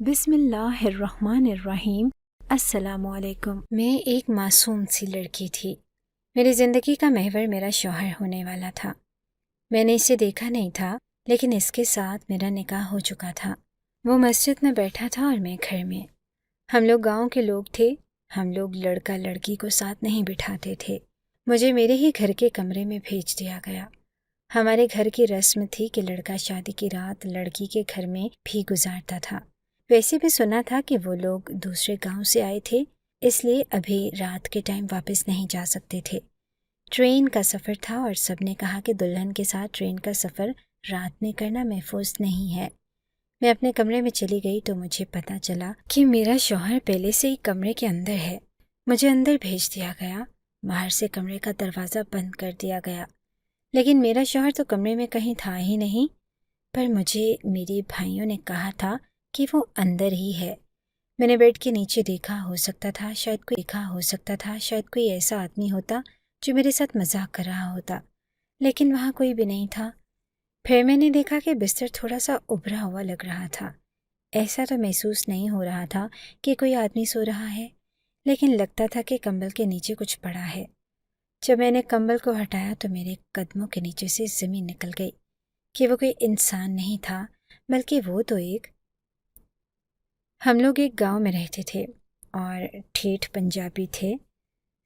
بسم اللہ الرحمن الرحیم۔ السلام علیکم۔ میں ایک معصوم سی لڑکی تھی۔ میری زندگی کا محور میرا شوہر ہونے والا تھا۔ میں نے اسے دیکھا نہیں تھا، لیکن اس کے ساتھ میرا نکاح ہو چکا تھا۔ وہ مسجد میں بیٹھا تھا اور میں گھر میں۔ ہم لوگ گاؤں کے لوگ تھے۔ ہم لوگ لڑکا لڑکی کو ساتھ نہیں بٹھاتے تھے۔ مجھے میرے ہی گھر کے کمرے میں بھیج دیا گیا۔ ہمارے گھر کی رسم تھی کہ لڑکا شادی کی رات لڑکی کے گھر میں بھی گزارتا تھا۔ ویسے بھی سنا تھا کہ وہ لوگ دوسرے گاؤں سے آئے تھے، اس لیے ابھی رات کے ٹائم واپس نہیں جا سکتے تھے۔ ٹرین کا سفر تھا اور سب نے کہا کہ دلہن کے ساتھ ٹرین کا سفر رات میں کرنا محفوظ نہیں ہے۔ میں اپنے کمرے میں چلی گئی تو مجھے پتہ چلا کہ میرا شوہر پہلے سے ہی کمرے کے اندر ہے۔ مجھے اندر بھیج دیا گیا۔ باہر سے کمرے کا دروازہ بند کر دیا گیا، لیکن میرا شوہر تو کمرے میں کہیں تھا ہی نہیں۔ پر مجھے میری بھائیوں نے کہا تھا کہ وہ اندر ہی ہے۔ میں نے بیڈ کے نیچے دیکھا، ہو سکتا تھا شاید کوئی ایسا آدمی ہوتا جو میرے ساتھ مذاق کر رہا ہوتا، لیکن وہاں کوئی بھی نہیں تھا۔ پھر میں نے دیکھا کہ بستر تھوڑا سا ابھرا ہوا لگ رہا تھا۔ ایسا تو محسوس نہیں ہو رہا تھا کہ کوئی آدمی سو رہا ہے، لیکن لگتا تھا کہ کمبل کے نیچے کچھ پڑا ہے۔ جب میں نے کمبل کو ہٹایا تو میرے قدموں کے نیچے سے زمین نکل گئی کہ وہ کوئی انسان نہیں تھا، بلکہ وہ تو ہم لوگ ایک گاؤں میں رہتے تھے اور ٹھیٹھ پنجابی تھے،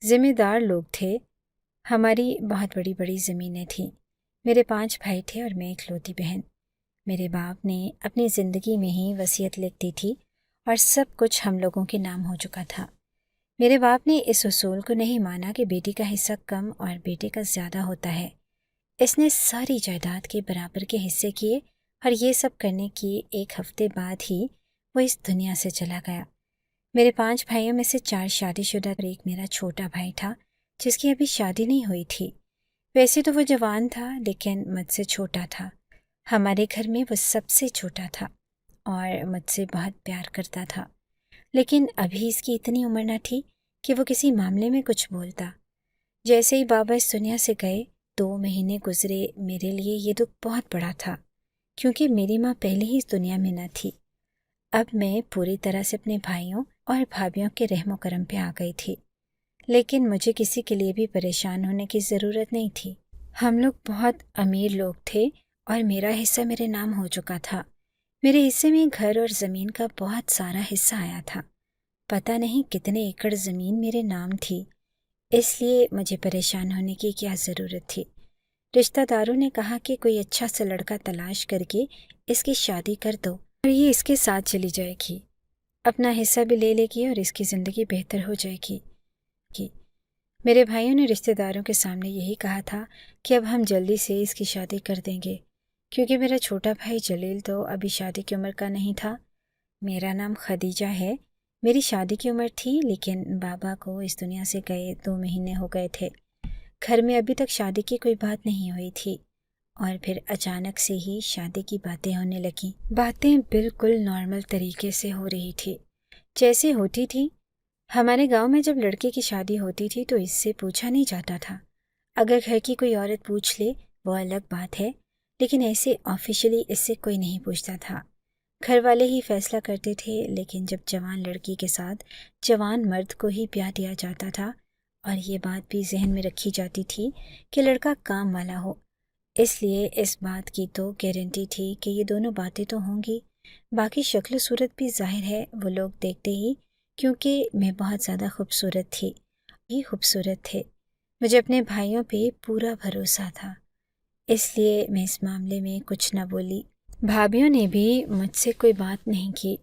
ذمہ دار لوگ تھے۔ ہماری بہت بڑی بڑی زمینیں تھیں۔ میرے 5 بھائی تھے اور میں اکلوتی بہن۔ میرے باپ نے اپنی زندگی میں ہی وصیت لکھ دی تھی اور سب کچھ ہم لوگوں کے نام ہو چکا تھا۔ میرے باپ نے اس اصول کو نہیں مانا کہ بیٹی کا حصہ کم اور بیٹے کا زیادہ ہوتا ہے۔ اس نے ساری جائیداد کے برابر کے حصے کیے اور یہ سب کرنے کی ایک ہفتے بعد ہی وہ اس دنیا سے چلا گیا۔ میرے 5 بھائیوں میں سے 4 شادی شدہ اور ایک میرا چھوٹا بھائی تھا جس کی ابھی شادی نہیں ہوئی تھی۔ ویسے تو وہ جوان تھا لیکن مجھ سے چھوٹا تھا۔ ہمارے گھر میں وہ سب سے چھوٹا تھا اور مجھ سے بہت پیار کرتا تھا، لیکن ابھی اس کی اتنی عمر نہ تھی کہ وہ کسی معاملے میں کچھ بولتا۔ جیسے ہی بابا اس دنیا سے گئے 2 مہینے گزرے، میرے لیے یہ دکھ بہت بڑا تھا کیونکہ میری ماں پہلے ہی اس دنیا میں نہ تھی۔ اب میں پوری طرح سے اپنے بھائیوں اور بھابھیوں کے رحم و کرم پہ آ گئی تھی، لیکن مجھے کسی کے لیے بھی پریشان ہونے کی ضرورت نہیں تھی۔ ہم لوگ بہت امیر لوگ تھے اور میرا حصہ میرے نام ہو چکا تھا۔ میرے حصے میں گھر اور زمین کا بہت سارا حصہ آیا تھا۔ پتہ نہیں کتنے ایکڑ زمین میرے نام تھی، اس لیے مجھے پریشان ہونے کی کیا ضرورت تھی۔ رشتہ داروں نے کہا کہ کوئی اچھا سا لڑکا تلاش کر کے اس کی شادی کر دو اور یہ اس کے ساتھ چلی جائے گی، اپنا حصہ بھی لے لے گی اور اس کی زندگی بہتر ہو جائے گی۔ میرے بھائیوں نے رشتہ داروں کے سامنے یہی کہا تھا کہ اب ہم جلدی سے اس کی شادی کر دیں گے، کیونکہ میرا چھوٹا بھائی جلیل تو ابھی شادی کی عمر کا نہیں تھا۔ میرا نام خدیجہ ہے۔ میری شادی کی عمر تھی لیکن بابا کو اس دنیا سے گئے 2 مہینے ہو گئے تھے۔ گھر میں ابھی تک شادی کی کوئی بات نہیں ہوئی تھی اور پھر اچانک سے ہی شادی کی باتیں ہونے لگیں۔ باتیں بالکل نارمل طریقے سے ہو رہی تھی جیسے ہوتی تھی۔ ہمارے گاؤں میں جب لڑکے کی شادی ہوتی تھی تو اس سے پوچھا نہیں جاتا تھا۔ اگر گھر کی کوئی عورت پوچھ لے وہ الگ بات ہے، لیکن ایسے آفیشلی اس سے کوئی نہیں پوچھتا تھا۔ گھر والے ہی فیصلہ کرتے تھے، لیکن جب جوان لڑکی کے ساتھ جوان مرد کو ہی بیاہ دیا جاتا تھا اور یہ بات بھی ذہن میں رکھی جاتی تھی کہ لڑکا کام والا ہو، اس لیے اس بات کی تو گارنٹی تھی کہ یہ دونوں باتیں تو ہوں گی۔ باقی شکل و صورت بھی ظاہر ہے وہ لوگ دیکھتے ہی، کیونکہ میں بہت زیادہ خوبصورت تھی، یہ خوبصورت تھے۔ مجھے اپنے بھائیوں پہ پورا بھروسہ تھا، اس لیے میں اس معاملے میں کچھ نہ بولی۔ بھابھیوں نے بھی مجھ سے کوئی بات نہیں کی۔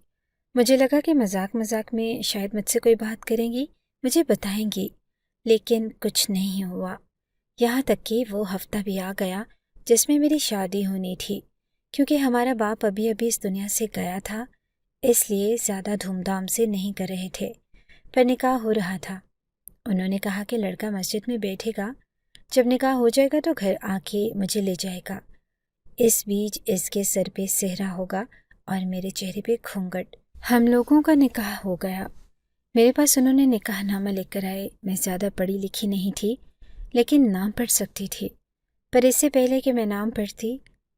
مجھے لگا کہ مذاق مذاق میں شاید مجھ سے کوئی بات کریں گی، مجھے بتائیں گی، لیکن کچھ نہیں ہوا۔ یہاں تک کہ وہ ہفتہ بھی آ گیا جس میں میری شادی ہونی تھی۔ کیونکہ ہمارا باپ ابھی اس دنیا سے گیا تھا، اس لیے زیادہ دھوم دھام سے نہیں کر رہے تھے، پر نکاح ہو رہا تھا۔ انہوں نے کہا کہ لڑکا مسجد میں بیٹھے گا، جب نکاح ہو جائے گا تو گھر آ کے مجھے لے جائے گا۔ اس بیچ اس کے سر پہ سہرا ہوگا اور میرے چہرے پہ گھونگھٹ۔ ہم لوگوں کا نکاح ہو گیا۔ میرے پاس انہوں نے نکاح نامہ لے کر آئے۔ میں زیادہ پڑھی لکھی نہیں تھی، لیکن نام پڑھ سکتی تھی۔ پر اس سے پہلے کہ میں نام پڑھتی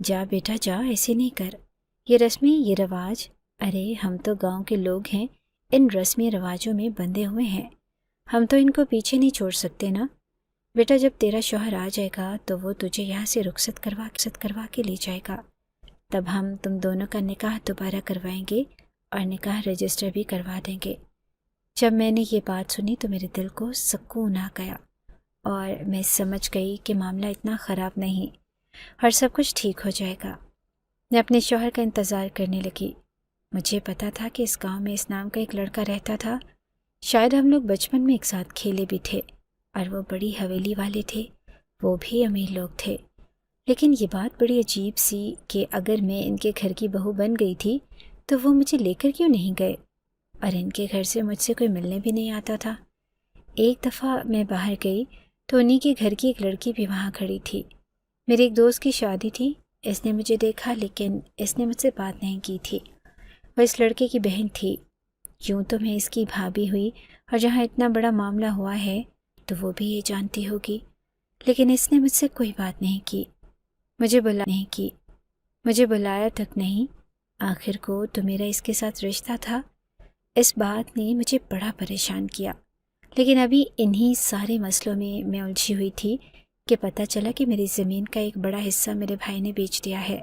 جا بیٹا جا، ایسے نہیں کر، یہ رسمیں، یہ رواج، ارے ہم تو گاؤں کے لوگ ہیں، ان رسمی رواجوں میں بندھے ہوئے ہیں، ہم تو ان کو پیچھے نہیں چھوڑ سکتے نا۔ بیٹا جب تیرا شوہر آ جائے گا تو وہ تجھے یہاں سے رخصت کروا کے لے جائے گا، تب ہم تم دونوں کا نکاح دوبارہ کروائیں گے اور نکاح رجسٹر بھی کروا دیں گے۔ جب میں نے یہ بات سنی تو میرے دل کو سکون آ گیا اور میں سمجھ گئی کہ معاملہ اتنا خراب نہیں اور سب کچھ ٹھیک ہو جائے گا۔ میں اپنے شوہر کا انتظار کرنے لگی۔ مجھے پتا تھا کہ اس گاؤں میں اس نام کا ایک لڑکا رہتا تھا، شاید ہم لوگ بچپن میں ایک ساتھ کھیلے بھی تھے، اور وہ بڑی حویلی والے تھے، وہ بھی امیر لوگ تھے۔ لیکن یہ بات بڑی عجیب سی کہ اگر میں ان کے گھر کی بہو بن گئی تھی تو وہ مجھے لے کر کیوں نہیں گئے، اور ان کے گھر سے مجھ سے کوئی ملنے بھی نہیں آتا تھا۔ ایک دفعہ میں باہر گئی تو انہی کے گھر کی ایک لڑکی بھی وہاں کھڑی تھی۔ میری ایک دوست کی شادی تھی، اس نے مجھے دیکھا لیکن اس نے مجھ سے بات نہیں کی تھی۔ وہ اس لڑکے کی بہن تھی۔ یوں تو میں اس کی بھابھی ہوئی اور جہاں اتنا بڑا معاملہ ہوا ہے تو وہ بھی یہ جانتی ہوگی، لیکن اس نے مجھ سے کوئی بات نہیں کی، مجھے بلایا تک نہیں۔ آخر کو تو میرا اس کے ساتھ رشتہ تھا۔ اس بات نے مجھے بڑا پریشان کیا، لیکن ابھی انہی سارے مسئلوں میں الجھی ہوئی تھی کہ پتہ چلا کہ میری زمین کا ایک بڑا حصہ میرے بھائی نے بیچ دیا ہے۔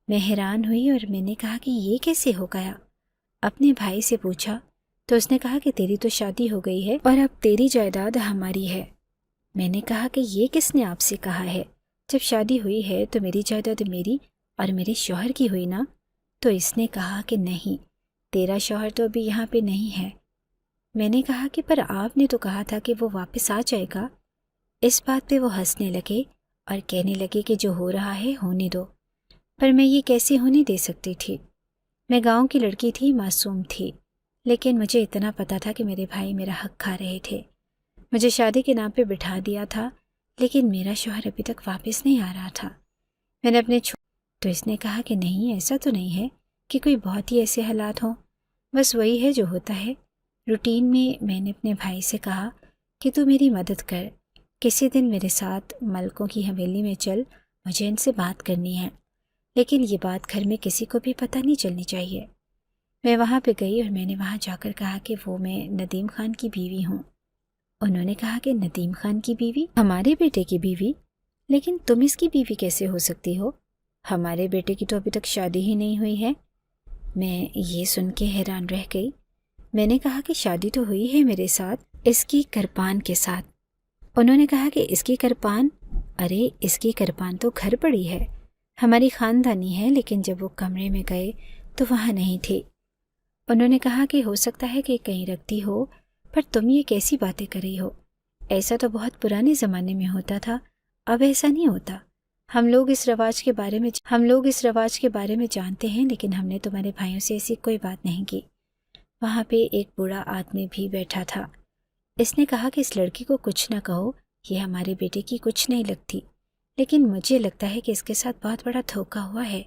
میں حیران ہوئی اور میں نے کہا کہ یہ کیسے ہو گیا؟ اپنے بھائی سے پوچھا تو اس نے کہا کہ تیری تو شادی ہو گئی ہے اور اب تیری جائیداد ہماری ہے۔ میں نے کہا کہ یہ کس نے آپ سے کہا ہے؟ جب شادی ہوئی ہے تو میری جائیداد میری اور میرے شوہر کی ہوئی نا؟ تو اس نے کہا کہ نہیں، تیرا شوہر تو ابھی یہاں پہ نہیں ہے۔ میں نے کہا کہ پر آپ نے تو کہا تھا کہ وہ واپس آ جائے گا۔ اس بات پہ وہ ہنسنے لگے اور کہنے لگے کہ جو ہو رہا ہے ہونے دو۔ پر میں یہ کیسے ہونے دے سکتی تھی؟ میں گاؤں کی لڑکی تھی، معصوم تھی، لیکن مجھے اتنا پتا تھا کہ میرے بھائی میرا حق کھا رہے تھے۔ مجھے شادی کے نام پہ بٹھا دیا تھا، لیکن میرا شوہر ابھی تک واپس نہیں آ رہا تھا۔ میں نے اپنے تو اس نے کہا کہ نہیں، ایسا تو نہیں ہے کہ کوئی بہت ہی ایسے حالات ہوں، بس وہی ہے جو ہوتا ہے۔ روٹین میں نے اپنے بھائی سے کہا کہ تو میری مدد کر، کسی دن میرے ساتھ ملکوں کی حویلی میں چل، مجھے ان سے بات کرنی ہے، لیکن یہ بات گھر میں کسی کو بھی پتہ نہیں چلنی چاہیے۔ میں وہاں پہ گئی اور میں نے وہاں جا کر کہا کہ وہ میں ندیم خان کی بیوی ہوں۔ انہوں نے کہا کہ ندیم خان کی بیوی؟ ہمارے بیٹے کی بیوی؟ لیکن تم اس کی بیوی کیسے ہو سکتی ہو؟ ہمارے بیٹے کی تو ابھی تک شادی ہی نہیں ہوئی ہے۔ میں یہ سن کے حیران رہ گئی۔ میں نے کہا کہ شادی تو ہوئی ہے میرے ساتھ، اس کی کرپان کے ساتھ۔ انہوں نے کہا کہ اس کی کرپان؟ ارے اس کی کرپان تو گھر پڑی ہے، ہماری خاندانی ہے، لیکن جب وہ کمرے میں گئے تو وہاں نہیں تھی۔ انہوں نے کہا کہ ہو سکتا ہے کہ کہیں رکھتی ہو، پر تم یہ کیسی باتیں کر رہی ہو؟ ایسا تو بہت پرانے زمانے میں ہوتا تھا، اب ایسا نہیں ہوتا۔ ہم لوگ اس رواج کے بارے میں جانتے ہیں، لیکن ہم نے تمہارے بھائیوں سے ایسی کوئی بات نہیں کی۔ وہاں پہ ایک بوڑھا آدمی بھی بیٹھا تھا۔ اس نے کہا کہ اس لڑکی کو کچھ نہ کہو، یہ ہمارے بیٹے کی کچھ نہیں لگتی، لیکن مجھے لگتا ہے کہ اس کے ساتھ بہت بڑا دھوکہ ہوا ہے۔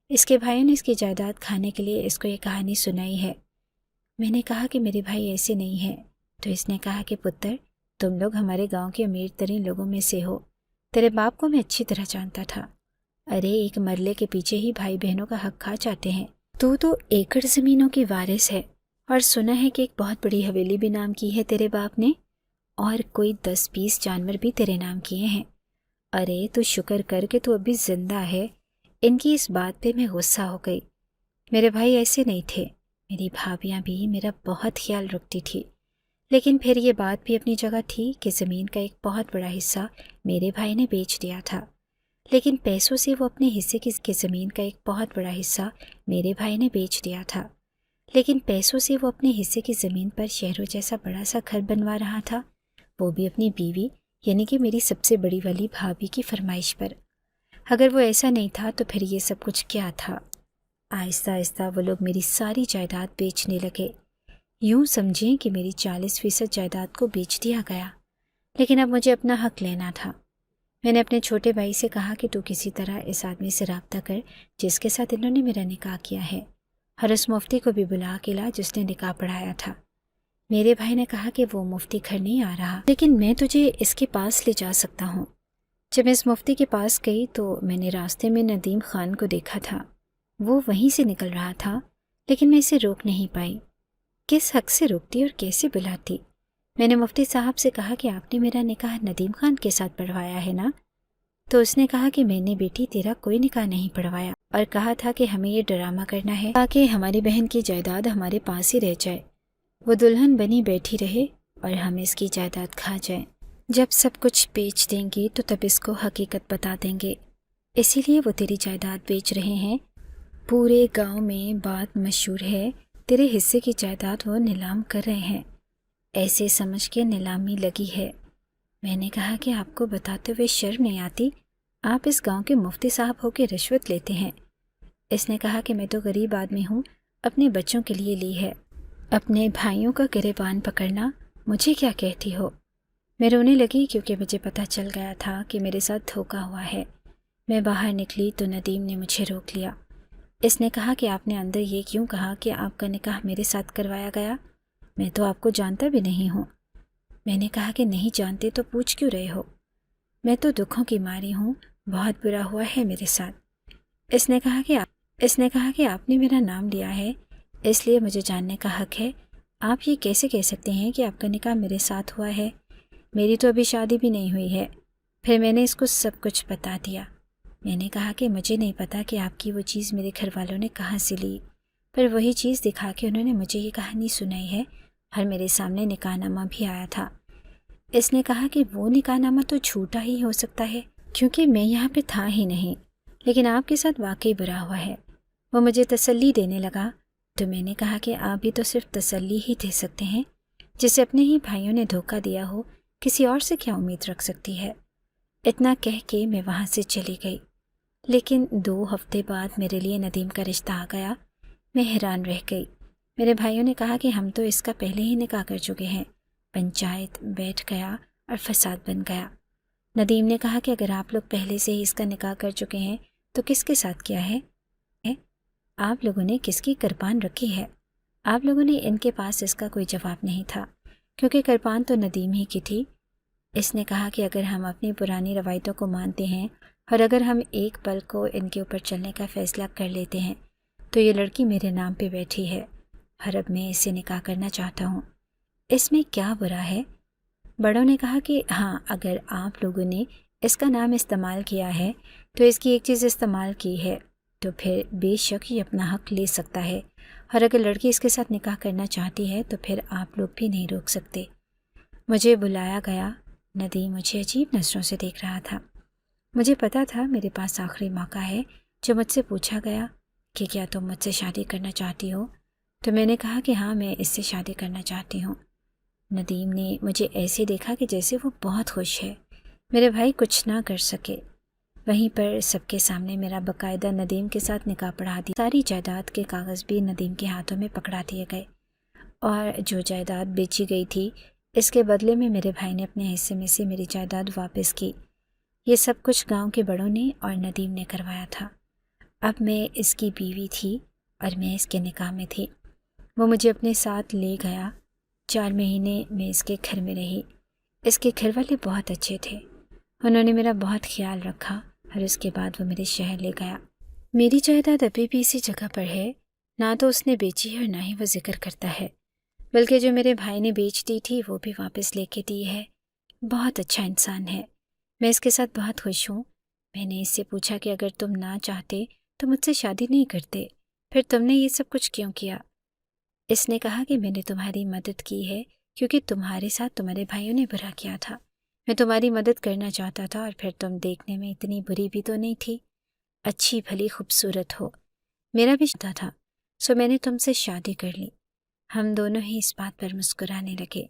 اس کے بھائیوں نے اس کی جائیداد کھانے کے لیے اس کو یہ کہانی سنائی ہے۔ میں نے کہا کہ میرے بھائی ایسے نہیں ہیں، تو اس نے کہا کہ پتر، تم لوگ ہمارے گاؤں کے امیر ترین لوگوں میں سے ہو، تیرے باپ کو میں اچھی طرح جانتا تھا۔ ارے ایک مرلے کے پیچھے ہی بھائی بہنوں کا حق کھا جاتے ہیں۔ تو ایکڑ زمینوں کی وارث ہے، اور سنا ہے کہ ایک بہت بڑی حویلی بھی نام کی ہے تیرے باپ نے، اور کوئی 10-20 جانور بھی تیرے نام کیے ہیں۔ ارے تو شکر کر کے تو ابھی زندہ ہے۔ ان کی اس بات پہ میں غصہ ہو گئی۔ میرے بھائی ایسے نہیں تھے، میری بھابیاں بھی میرا بہت خیال رکھتی تھی، لیکن پھر یہ بات بھی اپنی جگہ تھی کہ زمین کا ایک بہت بڑا حصہ میرے بھائی نے بیچ دیا تھا، لیکن پیسوں سے وہ اپنے حصے کی زمین کا ایک بہت بڑا حصہ میرے بھائی نے بیچ دیا تھا، لیکن پیسوں سے وہ اپنے حصے کی زمین پر شہروں جیسا بڑا سا گھر بنوا رہا تھا، وہ بھی اپنی بیوی یعنی کہ میری سب سے بڑی والی بھابھی کی فرمائش پر۔ اگر وہ ایسا نہیں تھا تو پھر یہ سب کچھ کیا تھا؟ آہستہ آہستہ وہ لوگ میری ساری جائیداد بیچنے لگے۔ یوں سمجھیں کہ میری 40% جائیداد کو بیچ دیا گیا، لیکن اب مجھے اپنا حق لینا تھا۔ میں نے اپنے چھوٹے بھائی سے کہا کہ تو کسی طرح اس آدمی سے رابطہ کر جس کے ساتھ انہوں نے میرا نکاح کیا ہے، اور اس مفتی کو بھی بلا کے لا جس نے نکاح پڑھایا تھا۔ میرے بھائی نے کہا کہ وہ مفتی گھر نہیں آ رہا، لیکن میں تجھے اس کے پاس لے جا سکتا ہوں۔ جب میں اس مفتی کے پاس گئی تو میں نے راستے میں ندیم خان کو دیکھا تھا۔ وہ وہیں سے نکل رہا تھا، لیکن میں اسے روک نہیں پائی۔ کس حق سے روکتی اور کیسے بلاتی؟ میں نے مفتی صاحب سے کہا کہ آپ نے میرا نکاح ندیم خان کے ساتھ پڑھوایا ہے نا؟ تو اس نے کہا کہ میں نے بیٹی تیرا کوئی نکاح نہیں پڑھوایا، اور کہا تھا کہ ہمیں یہ ڈرامہ کرنا ہے تاکہ ہماری بہن کی جائیداد ہمارے پاس ہی رہ جائے، وہ دلہن بنی بیٹھی رہے اور ہم اس کی جائیداد کھا جائیں۔ جب سب کچھ بیچ دیں گی تو تب اس کو حقیقت بتا دیں گے، اسی لیے وہ تیری جائیداد بیچ رہے ہیں۔ پورے گاؤں میں بات مشہور ہے، تیرے حصے کی جائیداد وہ نیلام کر رہے ہیں، ایسے سمجھ کے نیلامی لگی ہے۔ میں نے کہا کہ آپ کو بتاتے ہوئے شرم نہیں آتی؟ آپ اس گاؤں کے مفتی صاحب ہو کے رشوت لیتے ہیں۔ اس نے کہا کہ میں تو غریب آدمی ہوں، اپنے بچوں کے لیے لی ہے، اپنے بھائیوں کا گریبان پکڑنا مجھے کیا کہتی ہو؟ میں رونے لگی کیونکہ مجھے پتہ چل گیا تھا کہ میرے ساتھ دھوکا ہوا ہے۔ میں باہر نکلی تو ندیم نے مجھے روک لیا۔ اس نے کہا کہ آپ نے اندر یہ کیوں کہا کہ آپ کا نکاح میرے ساتھ کروایا گیا؟ میں تو آپ کو جانتا بھی نہیں ہوں۔ میں نے کہا کہ نہیں جانتے تو پوچھ کیوں رہے ہو؟ میں تو دکھوں کی ماری ہوں، بہت برا ہوا ہے میرے ساتھ۔ اس نے کہا کہ آپ نے میرا نام لیا ہے، اس لیے مجھے جاننے کا حق ہے۔ آپ یہ کیسے کہہ سکتے ہیں کہ آپ کا نکاح میرے ساتھ ہوا ہے؟ میری تو ابھی شادی بھی نہیں ہوئی ہے۔ پھر میں نے اس کو سب کچھ بتا دیا۔ میں نے کہا کہ مجھے نہیں پتا کہ آپ کی وہ چیز میرے گھر والوں نے کہاں سے لی، پر وہی چیز دکھا کے انہوں نے مجھے یہ کہانی سنائی ہے، اور میرے سامنے نکاح نامہ بھی آیا تھا۔ اس نے کہا کہ وہ نکاح نامہ تو جھوٹا ہی ہو سکتا ہے کیونکہ میں یہاں پہ تھا ہی نہیں، لیکن آپ کے ساتھ واقعی برا ہوا ہے۔ وہ مجھے تسلی دینے لگا تو میں نے کہا کہ آپ بھی تو صرف تسلی ہی دے سکتے ہیں، جسے اپنے ہی بھائیوں نے دھوکہ دیا ہو کسی اور سے کیا امید رکھ سکتی ہے۔ اتنا کہہ کے میں وہاں سے چلی گئی، لیکن 2 ہفتے بعد میرے لیے ندیم کا رشتہ آ گیا۔ میں حیران رہ گئی۔ میرے بھائیوں نے کہا کہ ہم تو اس کا پہلے ہی نکاح کر چکے ہیں۔ پنچایت بیٹھ گیا اور فساد بن گیا۔ ندیم نے کہا کہ اگر آپ لوگ پہلے سے ہی اس کا نکاح کر چکے ہیں تو کس کے ساتھ کیا ہے؟ آپ لوگوں نے کس کی قربان رکھی ہے؟ آپ لوگوں نے ان کے پاس اس کا کوئی جواب نہیں تھا کیونکہ قربان تو ندیم ہی کی تھی۔ اس نے کہا کہ اگر ہم اپنی پرانی روایتوں کو مانتے ہیں اور اگر ہم ایک پل کو ان کے اوپر چلنے کا فیصلہ کر لیتے ہیں تو یہ لڑکی میرے نام پہ بیٹھی ہے اور اب میں اسے نکاح کرنا چاہتا ہوں۔ اس میں کیا برا ہے؟ بڑوں نے کہا کہ ہاں، اگر آپ لوگوں نے اس کا نام استعمال کیا ہے تو اس کی ایک چیز استعمال کی ہے تو پھر بے شک یہ اپنا حق لے سکتا ہے، اور اگر لڑکی اس کے ساتھ نکاح کرنا چاہتی ہے تو پھر آپ لوگ بھی نہیں روک سکتے۔ مجھے بلایا گیا۔ ندیم مجھے عجیب نظروں سے دیکھ رہا تھا۔ مجھے پتا تھا میرے پاس آخری موقع ہے۔ جو مجھ سے پوچھا گیا کہ کیا تم مجھ سے شادی کرنا چاہتی ہو، تو میں نے کہا کہ ہاں، میں اس سے شادی کرنا چاہتی ہوں۔ ندیم نے مجھے ایسے دیکھا کہ جیسے وہ بہت خوش ہے۔ میرے بھائی کچھ نہ کر سکے۔ وہیں پر سب کے سامنے میرا باقاعدہ ندیم کے ساتھ نکاح پڑھا دیا۔ ساری جائیداد کے کاغذ بھی ندیم کے ہاتھوں میں پکڑا دیے گئے، اور جو جائیداد بیچی گئی تھی اس کے بدلے میں میرے بھائی نے اپنے حصے میں سے میری جائیداد واپس کی۔ یہ سب کچھ گاؤں کے بڑوں نے اور ندیم نے کروایا تھا۔ اب میں اس کی بیوی تھی اور میں اس کے نکاح میں تھی۔ وہ مجھے اپنے ساتھ لے گیا۔ 4 مہینے میں اس کے گھر میں رہی۔ اس کے گھر والے بہت اچھے تھے، انہوں نے میرا بہت خیال رکھا، اور اس کے بعد وہ میرے شہر لے گیا۔ میری جائیداد ابھی بھی اسی جگہ پر ہے، نہ تو اس نے بیچی ہے اور نہ ہی وہ ذکر کرتا ہے، بلکہ جو میرے بھائی نے بیچ دی تھی وہ بھی واپس لے کے دی ہے۔ بہت اچھا انسان ہے، میں اس کے ساتھ بہت خوش ہوں۔ میں نے اس سے پوچھا کہ اگر تم نہ چاہتے تو مجھ سے شادی نہیں کرتے، پھر تم نے یہ سب کچھ کیوں کیا؟ اس نے کہا کہ میں نے تمہاری مدد کی ہے کیونکہ تمہارے ساتھ تمہارے بھائیوں نے برا کیا تھا۔ میں تمہاری مدد کرنا چاہتا تھا، اور پھر تم دیکھنے میں اتنی بری بھی تو نہیں تھی، اچھی بھلی خوبصورت ہو۔ میرا بھی چاہتا تھا، سو میں نے تم سے شادی کر لی۔ ہم دونوں ہی اس بات پر مسکرانے لگے،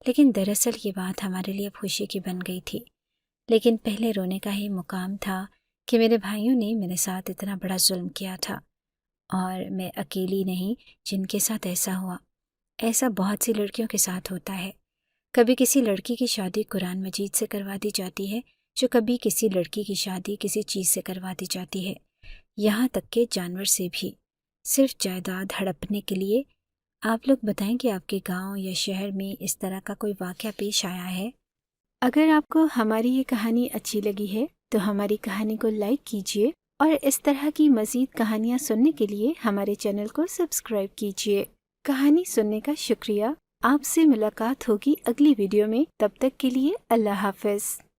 لیکن دراصل یہ بات ہمارے لیے خوشی کی بن گئی تھی۔ لیکن پہلے رونے کا ہی مقام تھا کہ میرے بھائیوں نے میرے ساتھ اتنا بڑا ظلم کیا تھا، اور میں اکیلی نہیں جن کے ساتھ ایسا ہوا۔ ایسا بہت سی لڑکیوں کے ساتھ ہوتا ہے۔ کبھی کسی لڑکی کی شادی قرآن مجید سے کروا دی جاتی ہے، جو کبھی کسی لڑکی کی شادی کسی چیز سے کروا دی جاتی ہے، یہاں تک کہ جانور سے بھی، صرف جائیداد ہڑپنے کے لیے۔ آپ لوگ بتائیں کہ آپ کے گاؤں یا شہر میں اس طرح کا کوئی واقعہ پیش آیا ہے؟ اگر آپ کو ہماری یہ کہانی اچھی لگی ہے تو ہماری کہانی کو لائک کیجیے اور اس طرح کی مزید کہانیاں سننے کے لیے ہمارے چینل کو سبسکرائب کیجیے۔ کہانی سننے کا شکریہ۔ آپ سے ملاقات ہوگی اگلی ویڈیو میں، تب تک کے لیے اللہ حافظ۔